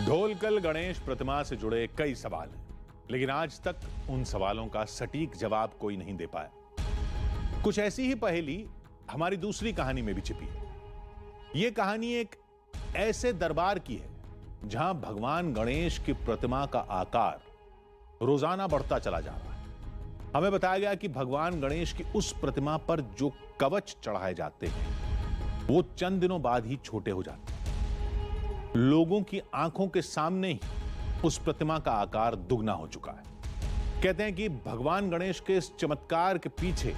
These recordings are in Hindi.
ढोलकल गणेश प्रतिमा से जुड़े कई सवाल हैं, लेकिन आज तक उन सवालों का सटीक जवाब कोई नहीं दे पाया। कुछ ऐसी ही पहेली हमारी दूसरी कहानी में भी छिपी है। यह कहानी एक ऐसे दरबार की है जहां भगवान गणेश की प्रतिमा का आकार रोजाना बढ़ता चला जा रहा है। हमें बताया गया कि भगवान गणेश की उस प्रतिमा पर जो कवच चढ़ाए जाते हैं वो चंद दिनों बाद ही छोटे हो जाते हैं। लोगों की आंखों के सामने ही उस प्रतिमा का आकार दुगना हो चुका है। कहते हैं कि भगवान गणेश के इस चमत्कार के पीछे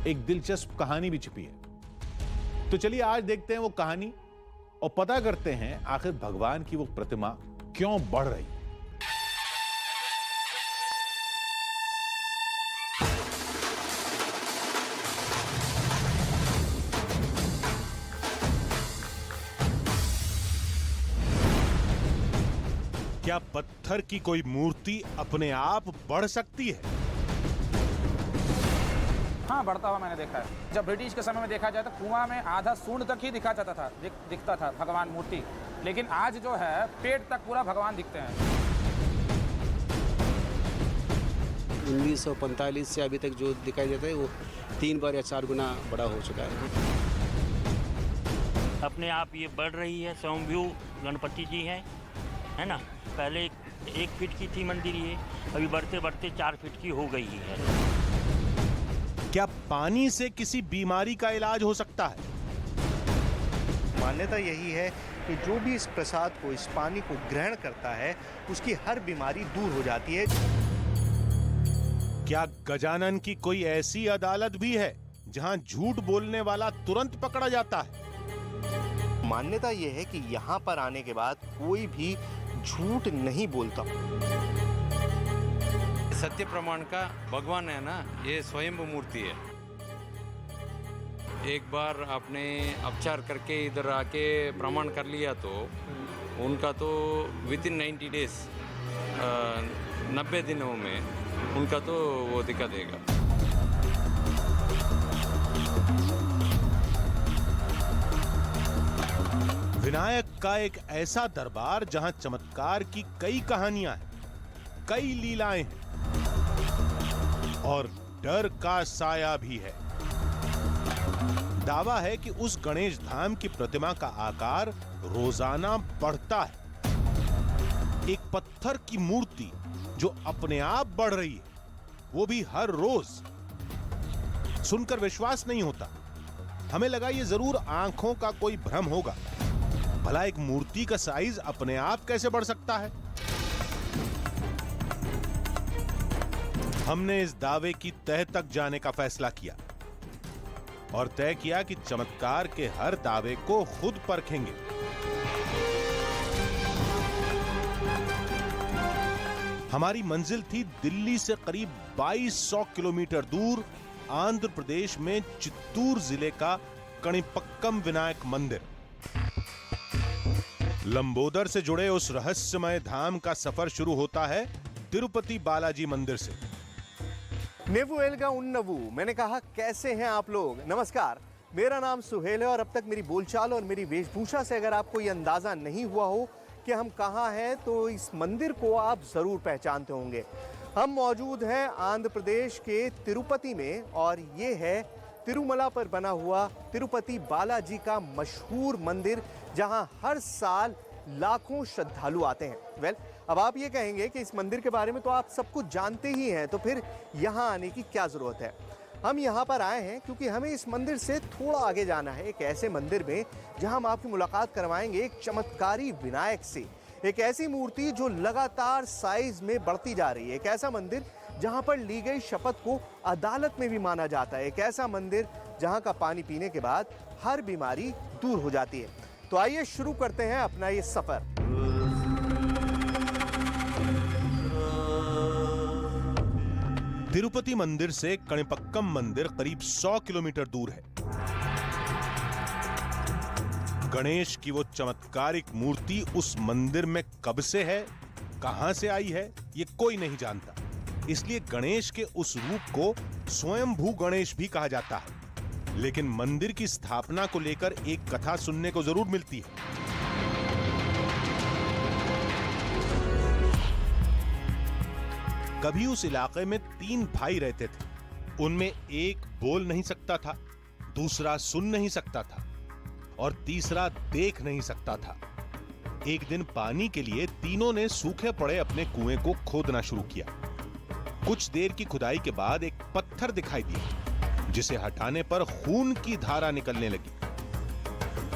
एक दिलचस्प कहानी भी छिपी है। तो चलिए आज देखते हैं वो कहानी और पता करते हैं आखिर भगवान की वो प्रतिमा क्यों बढ़ रही है। क्या पत्थर की कोई मूर्ति अपने आप बढ़ सकती है? हाँ, बढ़ता हुआ मैंने देखा है। जब ब्रिटिश के समय में देखा जाए तो कुआं में आधा सूंड तक ही दिखा जाता था, दिखता था भगवान मूर्ति। लेकिन आज जो है पेट तक पूरा भगवान दिखते हैं। 1945 से अभी तक जो दिखाई देता है वो 3 बार या 4 गुना बड़ा हो चुका है। अपने आप ये बढ़ रही है। स्वयंभू गणपति जी है ना। पहले 1 फीट की थी मंदिर, ये अभी बढ़ते बढ़ते 4 फीट की हो गई है। क्या पानी से किसी बीमारी का इलाज हो सकता है? मान्यता यही है कि जो भी इस प्रसाद को, इस पानी को ग्रहण करता है उसकी हर बीमारी दूर हो जाती है। क्या गजानन की कोई ऐसी अदालत भी है जहां झूठ बोलने वाला तुरंत पकड़ा जाता है? मान्यता यह है कि यहाँ पर आने के बाद कोई भी झूठ नहीं बोलता। सत्य प्रमाण का भगवान है ना, ये स्वयं मूर्ति है। एक बार आपने अपचार करके इधर आके प्रमाण कर लिया तो उनका तो विदिन 90 डेज 90 दिनों में उनका तो वो दिखा देगा। विनायक का एक ऐसा दरबार जहां चमत्कार की कई कहानियां हैं, कई लीलाएं हैं और डर का साया भी है। दावा है कि उस गणेश धाम की प्रतिमा का आकार रोजाना बढ़ता है। एक पत्थर की मूर्ति जो अपने आप बढ़ रही है, वो भी हर रोज। सुनकर विश्वास नहीं होता। हमें लगा ये जरूर आंखों का कोई भ्रम होगा। भला एक मूर्ति का साइज अपने आप कैसे बढ़ सकता है? हमने इस दावे की तह तक जाने का फैसला किया और तय किया कि चमत्कार के हर दावे को खुद परखेंगे। हमारी मंजिल थी दिल्ली से करीब 2200 किलोमीटर दूर आंध्र प्रदेश में चित्तूर जिले का कणिपक्कम विनायक मंदिर। लंबोदर से जुड़े उस रहस्यमय धाम का सफर शुरू होता है तिरुपति बालाजी मंदिर से। नेवु एलगा उन्नवु। मैंने कहा कैसे हैं आप लोग? नमस्कार, मेरा नाम सुहेल है और अब तक मेरी बोलचाल और मेरी वेशभूषा से अगर आपको ये अंदाजा नहीं हुआ हो कि हम कहाँ हैं तो इस मंदिर को आप जरूर पहचानते होंगे। हम मौजूद हैं आंध्र प्रदेश के तिरुपति में और ये है तिरुमला पर बना हुआ तिरुपति बालाजी का मशहूर मंदिर जहां हर साल लाखों श्रद्धालु आते हैं। अब आप ये कहेंगे कि इस मंदिर के बारे में तो आप सब कुछ जानते ही हैं, तो फिर यहाँ आने की क्या ज़रूरत है? हम यहाँ पर आए हैं क्योंकि हमें इस मंदिर से थोड़ा आगे जाना है, एक ऐसे मंदिर में जहाँ हम आपकी मुलाकात करवाएंगे एक चमत्कारी विनायक से। एक ऐसी मूर्ति जो लगातार साइज में बढ़ती जा रही है। एक ऐसा मंदिर जहाँ पर ली गई शपथ को अदालत में भी माना जाता है। एक ऐसा मंदिर जहाँ का पानी पीने के बाद हर बीमारी दूर हो जाती है। तो आइए शुरू करते हैं अपना ये सफर। तिरुपति मंदिर से कणिपक्कम मंदिर करीब 100 किलोमीटर दूर है। गणेश की वो चमत्कारिक मूर्ति उस मंदिर में कब से है, कहां से आई है, ये कोई नहीं जानता। इसलिए गणेश के उस रूप को स्वयंभू गणेश भी कहा जाता है। लेकिन मंदिर की स्थापना को लेकर एक कथा सुनने को जरूर मिलती है। कभी उस इलाके में 3 भाई रहते थे। उनमें एक बोल नहीं सकता था, दूसरा सुन नहीं सकता था और तीसरा देख नहीं सकता था। एक दिन पानी के लिए तीनों ने सूखे पड़े अपने कुएं को खोदना शुरू किया। कुछ देर की खुदाई के बाद एक पत्थर दिखाई दिया, जिसे हटाने पर खून की धारा निकलने लगी।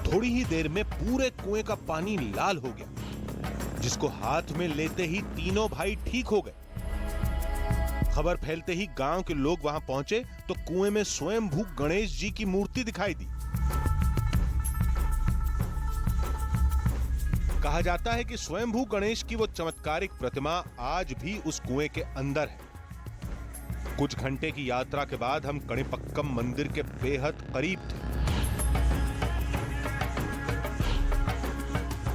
थोड़ी ही देर में पूरे कुएं का पानी लाल हो गया, जिसको हाथ में लेते ही तीनों भाई ठीक हो गए। खबर फैलते ही गांव के लोग वहां पहुंचे तो कुएं में स्वयंभू गणेश जी की मूर्ति दिखाई दी। कहा जाता है कि स्वयंभू गणेश की वो चमत्कारिक प्रतिमा आज भी उस कुएं के अंदर है। कुछ घंटे की यात्रा के बाद हम कणिपक्कम मंदिर के बेहद करीब थे।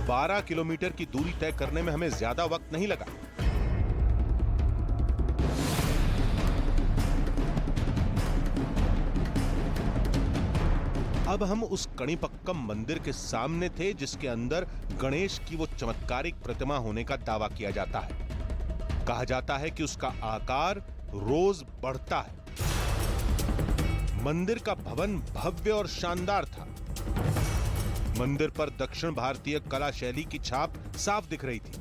12 किलोमीटर की दूरी तय करने में हमें ज्यादा वक्त नहीं लगा। अब हम उस कणिपक्कम मंदिर के सामने थे, जिसके अंदर गणेश की वो चमत्कारिक प्रतिमा होने का दावा किया जाता है। कहा जाता है कि उसका आकार रोज बढ़ता है। मंदिर का भवन भव्य और शानदार था। मंदिर पर दक्षिण भारतीय कला शैली की छाप साफ दिख रही थी।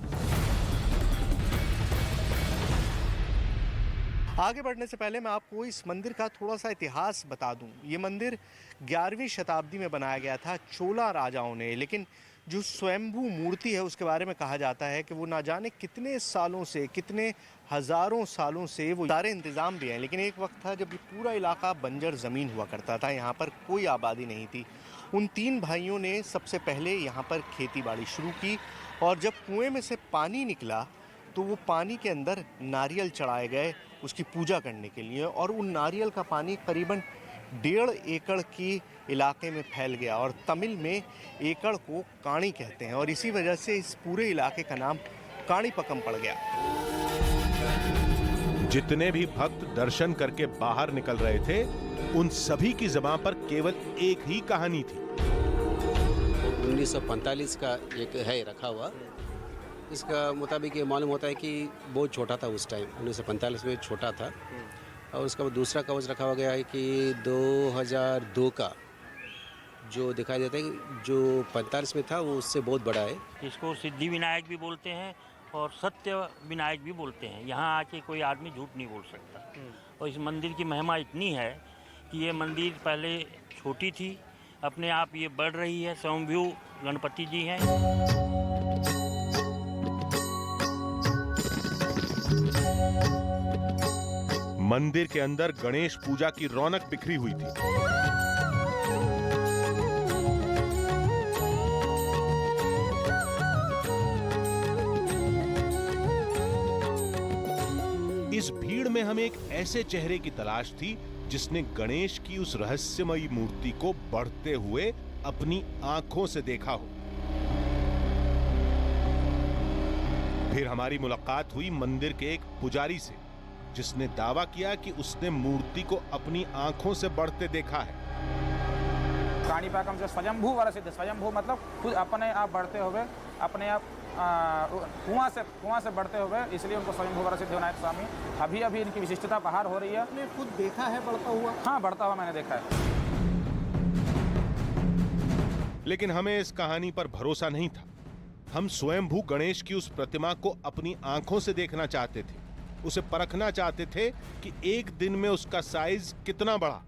आगे बढ़ने से पहले मैं आपको इस मंदिर का थोड़ा सा इतिहास बता दूं। ये मंदिर 11वीं शताब्दी में बनाया गया था चोला राजाओं ने, लेकिन जो स्वयंभू मूर्ति है उसके बारे में कहा जाता है कि वो ना जाने कितने सालों से, कितने हजारों सालों से वो सारे इंतजाम भी हैं। लेकिन एक वक्त था जब ये पूरा इलाका बंजर ज़मीन हुआ करता था, यहाँ पर कोई आबादी नहीं थी। उन 3 भाइयों ने सबसे पहले यहाँ पर खेती बाड़ी शुरू की और जब कुएं में से पानी निकला तो वो पानी के अंदर नारियल चढ़ाए गए उसकी पूजा करने के लिए, और उन नारियल का पानी करीबन 1.5 एकड़ की इलाके में फैल गया और तमिल में एकड़ को काणी कहते हैं और इसी वजह से इस पूरे इलाके का नाम काणिपक्कम पड़ गया। जितने भी भक्त दर्शन करके बाहर निकल रहे थे, उन सभी की ज़बान पर केवल एक ही कहानी थी। 1945 का एक है रखा हुआ, इसका मुताबिक ये मालूम होता है कि बहुत छोटा था उस टाइम, 1945 में छोटा था। और उसका दूसरा कवच रखा हुआ गया है कि 2002 का जो दिखाई देता है, जो 45 में था वो उससे बहुत बड़ा है। इसको सिद्धि विनायक भी बोलते हैं और सत्य विनायक भी बोलते हैं। यहाँ आके कोई आदमी झूठ नहीं बोल सकता। और इस मंदिर की महिमा इतनी है कि ये मंदिर पहले छोटी थी, अपने आप ये बढ़ रही है। स्वयंभू गणपति जी हैं। मंदिर के अंदर गणेश पूजा की रौनक बिखरी हुई थी। इस भीड़ में हमें एक ऐसे चेहरे की तलाश थी जिसने गणेश की उस रहस्यमयी मूर्ति को बढ़ते हुए अपनी आंखों से देखा हो। फिर हमारी मुलाकात हुई मंदिर के एक पुजारी से, जिसने दावा किया कि उसने मूर्ति को अपनी आंखों से बढ़ते देखा है। काणिपाकम जो स्वयंभू वाला सिद्ध, स्वयंभू मतलब खुद अपने आप बढ़ते हुए, अपने आप कुआं से बढ़ते हुए, इसलिए उनको स्वयंभू वाला सिद्ध विनायक स्वामी। अभी अभी इनकी विशिष्टता बाहर हो रही है। आपने खुद देखा है बढ़ता हुआ? हाँ, बढ़ता हुआ मैंने देखा है। लेकिन हमें इस कहानी पर भरोसा नहीं था। हम स्वयंभू गणेश की उस प्रतिमा को अपनी आंखों से देखना चाहते थे, उसे परखना चाहते थे कि एक दिन में उसका साइज कितना बढ़ा।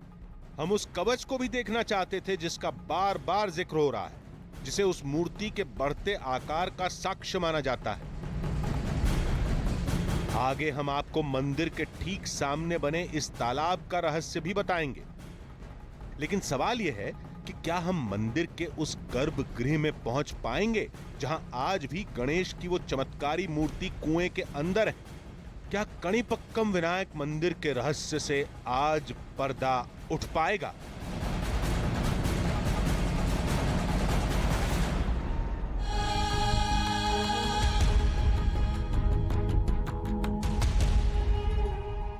हम उस कवच को भी देखना चाहते थे जिसका बार बार जिक्र हो रहा है, जिसे उस मूर्ति के बढ़ते आकार का साक्ष्य माना जाता है। आगे हम आपको मंदिर के ठीक सामने बने इस तालाब का रहस्य भी बताएंगे। लेकिन सवाल यह है कि क्या हम मंदिर के उस गर्भगृह में पहुंच पाएंगे जहां आज भी गणेश की वो चमत्कारी मूर्ति कुएं के अंदर है? क्या कणिपक्कम विनायक मंदिर के रहस्य से आज पर्दा उठ पाएगा?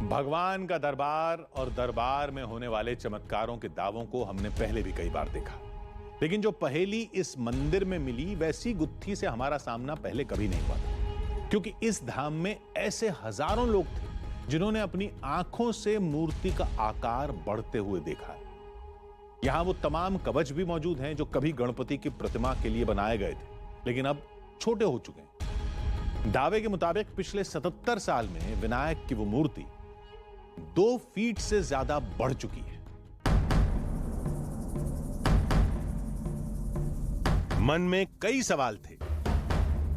भगवान का दरबार और दरबार में होने वाले चमत्कारों के दावों को हमने पहले भी कई बार देखा, लेकिन जो पहेली इस मंदिर में मिली वैसी गुत्थी से हमारा सामना पहले कभी नहीं हुआ था। क्योंकि इस धाम में ऐसे हजारों लोग थे जिन्होंने अपनी आंखों से मूर्ति का आकार बढ़ते हुए देखा है। यहां वो तमाम कवच भी मौजूद हैं जो कभी गणपति की प्रतिमा के लिए बनाए गए थे, लेकिन अब छोटे हो चुके हैं। दावे के मुताबिक पिछले 77 साल में विनायक की वो मूर्ति 2 फीट से ज्यादा बढ़ चुकी है। मन में कई सवाल थे,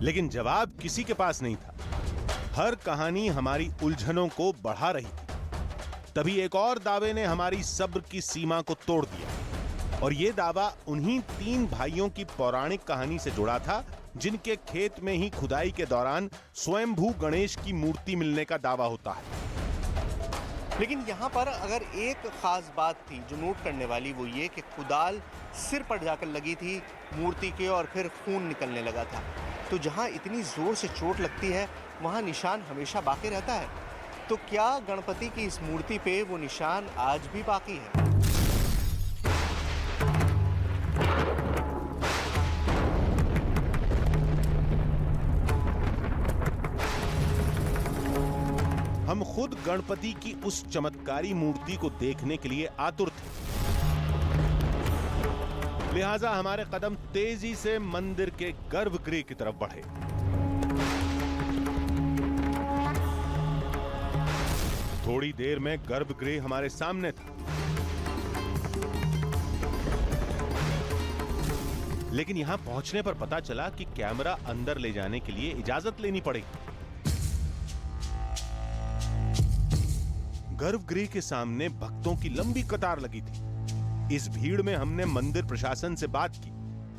लेकिन जवाब किसी के पास नहीं था। हर कहानी हमारी उलझनों को बढ़ा रही थी। तभी एक और दावे ने हमारी सब्र की सीमा को तोड़ दिया, और यह दावा उन्हीं 3 भाइयों की पौराणिक कहानी से जुड़ा था जिनके खेत में ही खुदाई के दौरान स्वयंभू गणेश की मूर्ति मिलने का दावा होता है। लेकिन यहाँ पर अगर एक खास बात थी जो नोट करने वाली, वो ये कि कुदाल सिर पर जाकर लगी थी मूर्ति के और फिर खून निकलने लगा था। तो जहाँ इतनी जोर से चोट लगती है वहाँ निशान हमेशा बाकी रहता है। तो क्या गणपति की इस मूर्ति पे वो निशान आज भी बाकी है? हम खुद गणपति की उस चमत्कारी मूर्ति को देखने के लिए आतुर थे। लिहाजा हमारे कदम तेजी से मंदिर के गर्भगृह की तरफ बढ़े। थोड़ी देर में गर्भगृह हमारे सामने था, लेकिन यहां पहुंचने पर पता चला कि कैमरा अंदर ले जाने के लिए इजाजत लेनी पड़ेगी। गर्भगृह के सामने भक्तों की लंबी कतार लगी थी। इस भीड़ में हमने मंदिर प्रशासन से बात की,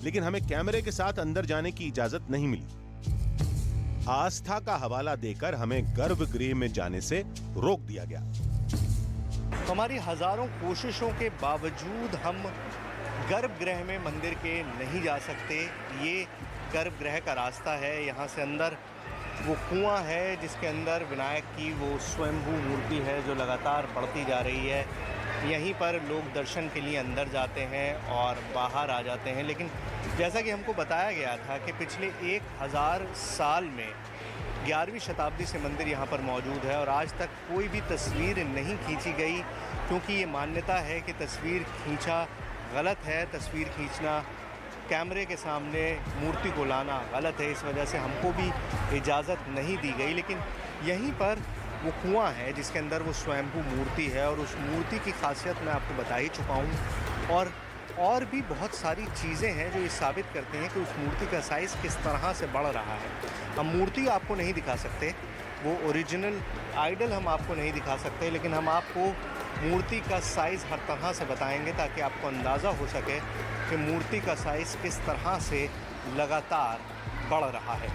लेकिन हमें कैमरे के साथ अंदर जाने की इजाजत नहीं मिली। आस्था का हवाला देकर हमें गर्भगृह में जाने से रोक दिया गया। हमारी हजारों कोशिशों के बावजूद हम गर्भगृह में मंदिर के नहीं जा सकते। ये गर्भगृह का रास्ता है। यहाँ से अंदर वो कुआं है जिसके अंदर विनायक की वो स्वयंभू मूर्ति है जो लगातार बढ़ती जा रही है। यहीं पर लोग दर्शन के लिए अंदर जाते हैं और बाहर आ जाते हैं। लेकिन जैसा कि हमको बताया गया था कि पिछले 1000 साल में 11वीं शताब्दी से मंदिर यहाँ पर मौजूद है और आज तक कोई भी तस्वीर नहीं खींची गई, क्योंकि ये मान्यता है कि तस्वीर खींचा गलत है। तस्वीर खींचना, कैमरे के सामने मूर्ति को लाना गलत है। इस वजह से हमको भी इजाज़त नहीं दी गई। लेकिन यहीं पर वो कुआं है जिसके अंदर वो स्वयंभू मूर्ति है और उस मूर्ति की खासियत मैं आपको बता ही चुका हूँ। और भी बहुत सारी चीज़ें हैं जो ये साबित करते हैं कि उस मूर्ति का साइज़ किस तरह से बढ़ रहा है। हम मूर्ति आपको नहीं दिखा सकते, वो ओरिजिनल आइडल हम आपको नहीं दिखा सकते, लेकिन हम आपको मूर्ति का साइज़ हर तरह से बताएंगे ताकि आपको अंदाज़ा हो सके कि मूर्ति का साइज़ किस तरह से लगातार बढ़ रहा है।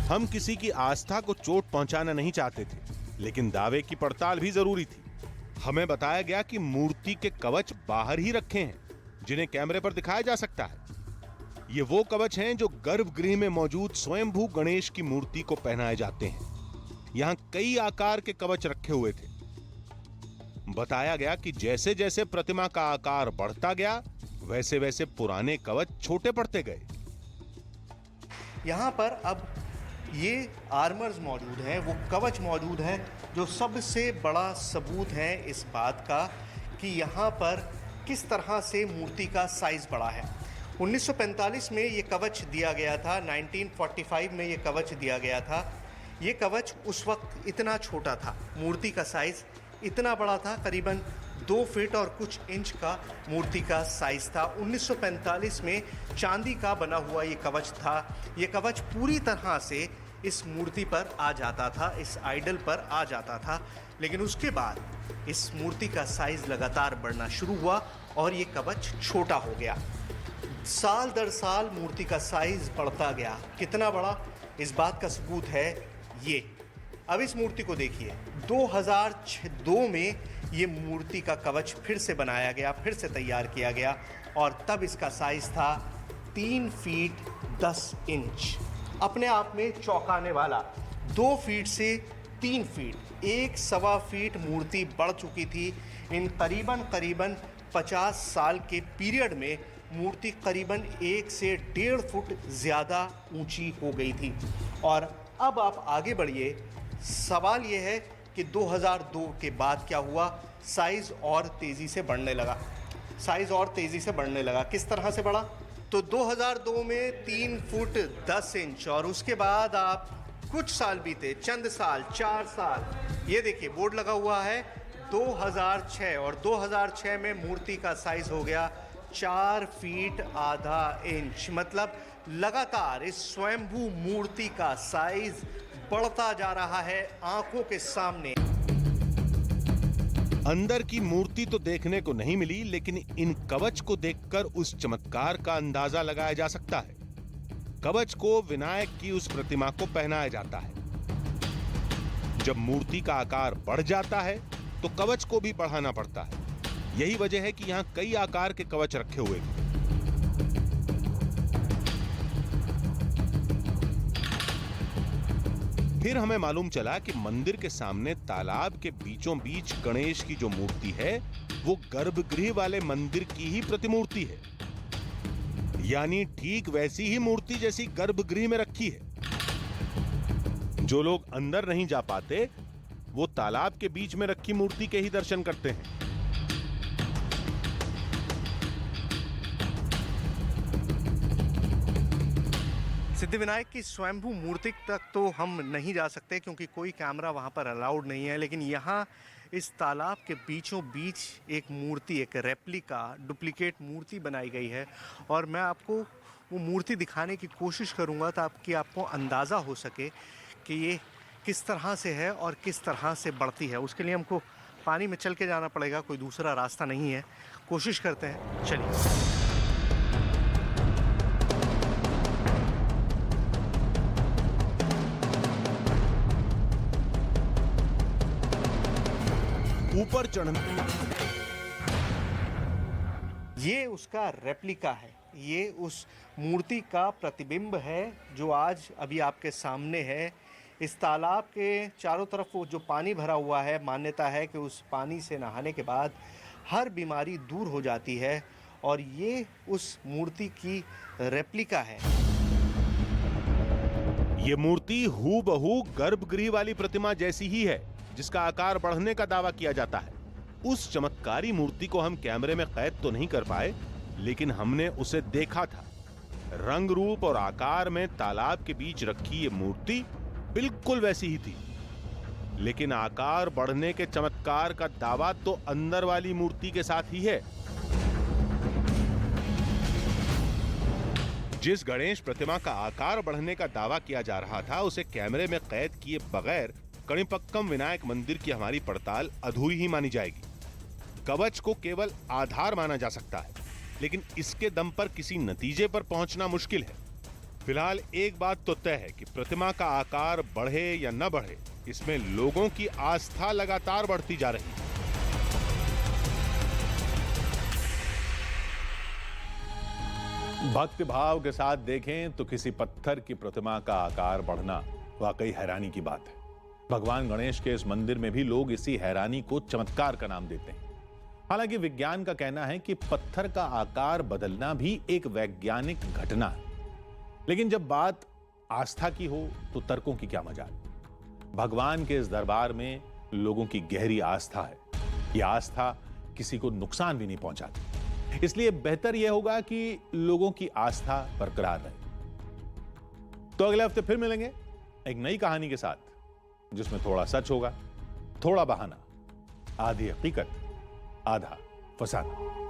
हम किसी की आस्था को चोट पहुंचाना नहीं चाहते थे, लेकिन दावे की पड़ताल भी जरूरी थी। हमें बताया गया कि मूर्ति के कवच बाहर ही रखे हैं, जिन्हें कैमरे पर दिखाया जा सकता है। ये वो कवच हैं जो गर्भगृह में मौजूद स्वयंभू गणेश की मूर्ति को पहनाए जाते हैं। यहां कई आकार के कवच रखे हुए थे। बताया गया कि जैसे जैसे प्रतिमा का आकार बढ़ता गया, वैसे वैसे पुराने कवच छोटे पड़ते गए। यहाँ पर अब ये आर्मर्स मौजूद हैं, वो कवच मौजूद हैं जो सबसे बड़ा सबूत है इस बात का कि यहाँ पर किस तरह से मूर्ति का साइज़ बढ़ा है। 1945 में ये कवच दिया गया था, 1945 में ये कवच दिया गया था। ये कवच उस वक्त इतना छोटा था, मूर्ति का साइज़ इतना बड़ा था, करीबन 2 फीट और कुछ इंच का मूर्ति का साइज़ था। 1945 में चांदी का बना हुआ ये कवच था। ये कवच पूरी तरह से इस मूर्ति पर आ जाता था, इस आइडल पर आ जाता था। लेकिन उसके बाद इस मूर्ति का साइज़ लगातार बढ़ना शुरू हुआ और ये कवच छोटा हो गया। साल दर साल मूर्ति का साइज़ बढ़ता गया। कितना बड़ा, इस बात का सबूत है ये। अब इस मूर्ति को देखिए, 2002 में ये मूर्ति का कवच फिर से बनाया गया, फिर से तैयार किया गया और तब इसका साइज़ था 3 फीट 10 इंच। अपने आप में चौंकाने वाला। 2 फीट से 3 फीट, 1.25 फीट मूर्ति बढ़ चुकी थी। इन करीबन 50 साल के पीरियड में मूर्ति करीबन 1 से 1.5 फुट ज़्यादा ऊंची हो गई थी। और अब आप आगे बढ़िए सवाल यह है कि 2002 के बाद क्या हुआ, साइज और तेजी से बढ़ने लगा। साइज और तेजी से बढ़ने लगा। किस तरह से बढ़ा? तो 2002 में 3 फुट 10 इंच और उसके बाद आप कुछ साल बीते, चंद साल, 4 साल, ये देखिए बोर्ड लगा हुआ है 2006 और 2006 में मूर्ति का साइज हो गया 4 फीट आधा इंच। मतलब लगातार इस स्वयंभू मूर्ति का साइज बढ़ता जा रहा है आंखों के सामने। अंदर की मूर्ति तो देखने को नहीं मिली, लेकिन इन कवच को देखकर उस चमत्कार का अंदाजा लगाया जा सकता है। कवच को विनायक की उस प्रतिमा को पहनाया जाता है। जब मूर्ति का आकार बढ़ जाता है तो कवच को भी बढ़ाना पड़ता है। यही वजह है कि यहां कई आकार के कवच रखे हुए हैं। फिर हमें मालूम चला कि मंदिर के सामने तालाब के बीचों बीच गणेश की जो मूर्ति है वो गर्भगृह वाले मंदिर की ही प्रतिमूर्ति है, यानी ठीक वैसी ही मूर्ति जैसी गर्भगृह में रखी है। जो लोग अंदर नहीं जा पाते वो तालाब के बीच में रखी मूर्ति के ही दर्शन करते हैं। सिद्धिविनायक की स्वयंभू मूर्ति तक तो हम नहीं जा सकते क्योंकि कोई कैमरा वहां पर अलाउड नहीं है, लेकिन यहाँ इस तालाब के बीचों बीच एक मूर्ति, एक रेप्लिका, डुप्लीकेट मूर्ति बनाई गई है और मैं आपको वो मूर्ति दिखाने की कोशिश करूँगा ताकि आपको अंदाज़ा हो सके कि ये किस तरह से है और किस तरह से बढ़ती है। उसके लिए हमको पानी में चल के जाना पड़ेगा, कोई दूसरा रास्ता नहीं है। कोशिश करते हैं, चलिए। ऊपर चढ़ना, ये उसका रेप्लिका है, ये उस मूर्ति का प्रतिबिंब है जो आज अभी आपके सामने है। इस तालाब के चारों तरफ वो जो पानी भरा हुआ है, मान्यता है कि उस पानी से नहाने के बाद हर बीमारी दूर हो जाती है और ये उस मूर्ति की रेप्लिका है। ये मूर्ति हूबहू गर्भगृह वाली प्रतिमा जैसी ही है जिसका आकार बढ़ने का दावा किया जाता है। उस चमत्कारी मूर्ति को हम कैमरे में कैद तो नहीं कर पाए, लेकिन हमने उसे देखा था। रंग रूप और आकार में तालाब के बीच रखी ये मूर्ति बिल्कुल वैसी ही थी, लेकिन आकार बढ़ने के चमत्कार का दावा तो अंदर वाली मूर्ति के साथ ही है। जिस गणेश प्रतिमा का आकार बढ़ने का दावा किया जा रहा था उसे कैमरे में कैद किए बगैर कणिपक्कम विनायक मंदिर की हमारी पड़ताल अधूरी ही मानी जाएगी। कवच को केवल आधार माना जा सकता है, लेकिन इसके दम पर किसी नतीजे पर पहुंचना मुश्किल है। फिलहाल एक बात तो तय है कि प्रतिमा का आकार बढ़े या न बढ़े, इसमें लोगों की आस्था लगातार बढ़ती जा रही है। भक्ति भाव के साथ देखें तो किसी पत्थर की प्रतिमा का आकार बढ़ना वाकई हैरानी की बात है। भगवान गणेश के इस मंदिर में भी लोग इसी हैरानी को चमत्कार का नाम देते हैं। हालांकि विज्ञान का कहना है कि पत्थर का आकार बदलना भी एक वैज्ञानिक घटना है, लेकिन जब बात आस्था की हो तो तर्कों की क्या मजाल। भगवान के इस दरबार में लोगों की गहरी आस्था है। यह आस्था किसी को नुकसान भी नहीं पहुंचाती, इसलिए बेहतर यह होगा कि लोगों की आस्था बरकरार रहे। तो अगले हफ्ते फिर मिलेंगे एक नई कहानी के साथ, जिसमें थोड़ा सच होगा, थोड़ा बहाना, आधी हकीकत, आधा फसाना।